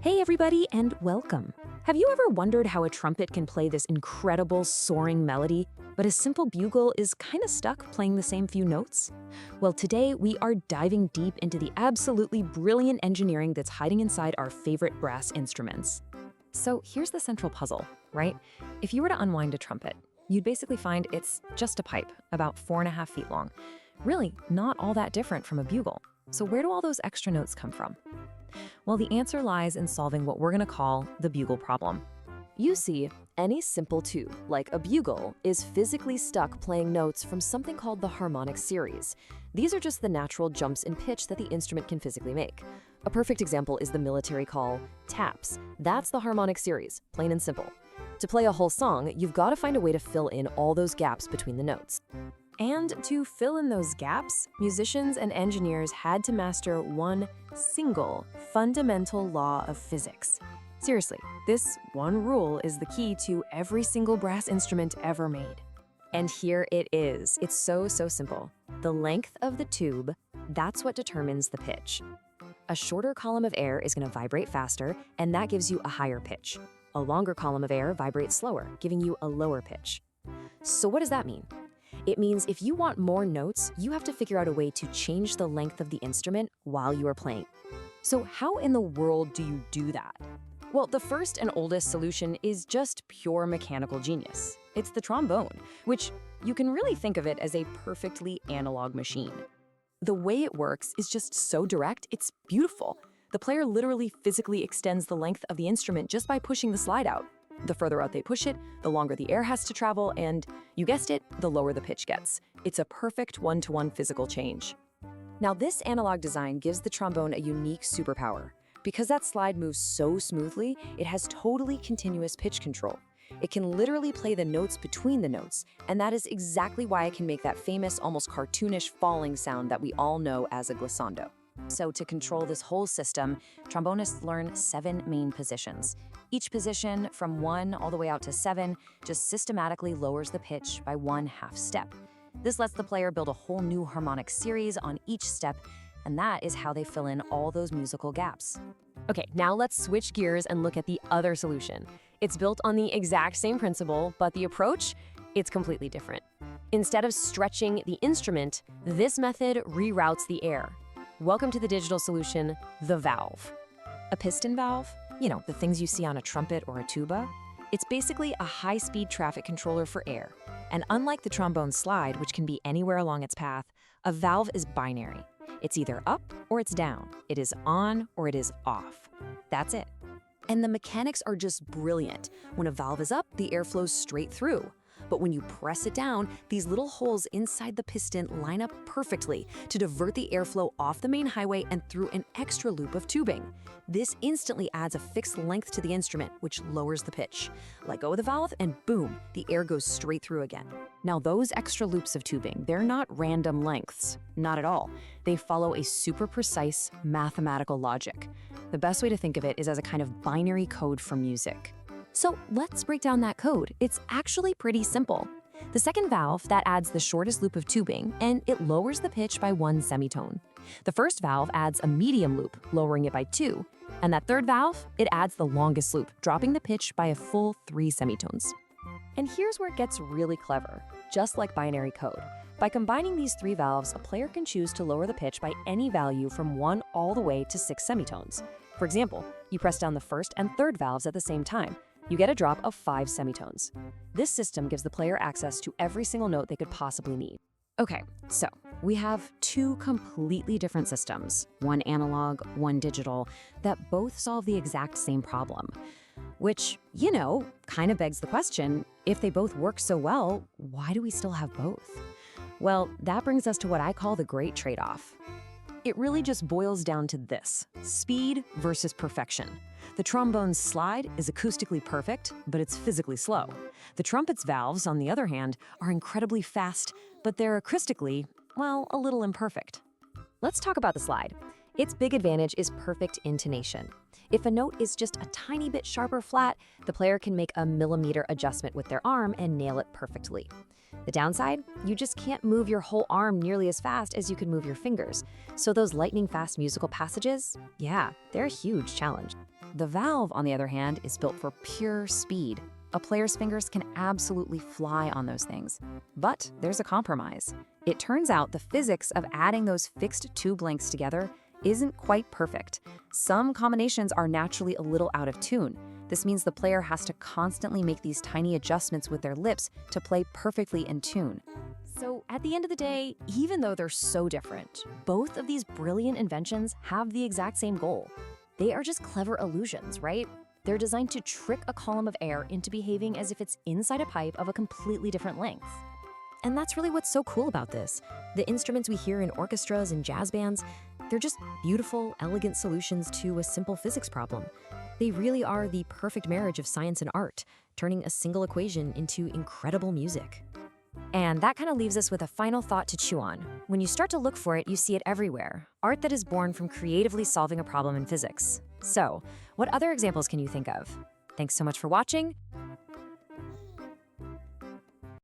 Hey everybody, and welcome. Have you ever wondered how a trumpet can play this incredible soaring melody, but a simple bugle is kind of stuck playing the same few notes? Well, today we are diving deep into the absolutely brilliant engineering that's hiding inside our favorite brass instruments. So here's the central puzzle, right? If you were to unwind a trumpet, you'd basically find it's just a pipe, about 4.5 feet long. Really, not all that different from a bugle. So where do all those extra notes come from? Well, the answer lies in solving what we're going to call the bugle problem. You see, any simple tube, like a bugle, is physically stuck playing notes from something called the Harmonic Series. These are just the natural jumps in pitch that the instrument can physically make. A perfect example is the military call, taps. That's the Harmonic Series, plain and simple. To play a whole song, you've got to find a way to fill in all those gaps between the notes. And to fill in those gaps, musicians and engineers had to master one single fundamental law of physics. Seriously, this one rule is the key to every single brass instrument ever made. And here it is. It's so simple. The length of the tube, that's what determines the pitch. A shorter column of air is going to vibrate faster, and that gives you a higher pitch. A longer column of air vibrates slower, giving you a lower pitch. So what does that mean? It means if you want more notes, you have to figure out a way to change the length of the instrument while you are playing. So how in the world do you do that? Well, the first and oldest solution is just pure mechanical genius. It's the trombone, which you can really think of it as a perfectly analog machine. The way it works is just so direct, it's beautiful. The player literally physically extends the length of the instrument just by pushing the slide out. The further out they push it, the longer the air has to travel, and, you guessed it, the lower the pitch gets. It's a perfect one-to-one physical change. Now, this analog design gives the trombone a unique superpower. Because that slide moves so smoothly, it has totally continuous pitch control. It can literally play the notes between the notes, and that is exactly why it can make that famous, almost cartoonish falling sound that we all know as a glissando. So to control this whole system, trombonists learn 7 main positions. Each position, from 1 all the way out to 7, just systematically lowers the pitch by 1/2 step. This lets the player build a whole new harmonic series on each step, and that is how they fill in all those musical gaps. Okay, now let's switch gears and look at the other solution. It's built on the exact same principle, but the approach, it's completely different. Instead of stretching the instrument, this method reroutes the air. Welcome to the digital solution, the valve. A piston valve, you know, the things you see on a trumpet or a tuba, it's basically a high-speed traffic controller for air. And unlike the trombone slide, which can be anywhere along its path, a valve is binary. It's either up or it's down. It is on or it is off. That's it. And the mechanics are just brilliant. When a valve is up, the air flows straight through. But when you press it down, these little holes inside the piston line up perfectly to divert the airflow off the main highway and through an extra loop of tubing. This instantly adds a fixed length to the instrument, which lowers the pitch. Let go of the valve and boom, the air goes straight through again. Now those extra loops of tubing, they're not random lengths, not at all. They follow a super precise mathematical logic. The best way to think of it is as a kind of binary code for music. So let's break down that code. It's actually pretty simple. The second valve, that adds the shortest loop of tubing, and it lowers the pitch by 1 semitone. The first valve adds a medium loop, lowering it by 2. And that third valve, it adds the longest loop, dropping the pitch by a full 3 semitones. And here's where it gets really clever, just like binary code. By combining these 3 valves, a player can choose to lower the pitch by any value from 1 all the way to 6 semitones. For example, you press down the first and third valves at the same time. You get a drop of 5 semitones. This system gives the player access to every single note they could possibly need. Okay, so we have 2 completely different systems, one analog, one digital, that both solve the exact same problem. Which, you know, kind of begs the question, if they both work so well, why do we still have both? Well, that brings us to what I call the great trade-off. It really just boils down to this: speed versus perfection. The trombone's slide is acoustically perfect, but it's physically slow. The trumpet's valves, on the other hand, are incredibly fast, but they're acoustically, well, a little imperfect. Let's talk about the slide. Its big advantage is perfect intonation. If a note is just a tiny bit sharp or flat, the player can make a millimeter adjustment with their arm and nail it perfectly. The downside? You just can't move your whole arm nearly as fast as you can move your fingers. So those lightning-fast musical passages, yeah, they're a huge challenge. The valve, on the other hand, is built for pure speed. A player's fingers can absolutely fly on those things. But there's a compromise. It turns out the physics of adding those fixed tube lengths together isn't quite perfect. Some combinations are naturally a little out of tune. This means the player has to constantly make these tiny adjustments with their lips to play perfectly in tune. So at the end of the day, even though they're so different, both of these brilliant inventions have the exact same goal. They are just clever illusions, right? They're designed to trick a column of air into behaving as if it's inside a pipe of a completely different length. And that's really what's so cool about this. The instruments we hear in orchestras and jazz bands, they're just beautiful, elegant solutions to a simple physics problem. They really are the perfect marriage of science and art, turning a single equation into incredible music. And that kind of leaves us with a final thought to chew on. When you start to look for it, you see it everywhere. Art that is born from creatively solving a problem in physics. So, what other examples can you think of? Thanks so much for watching.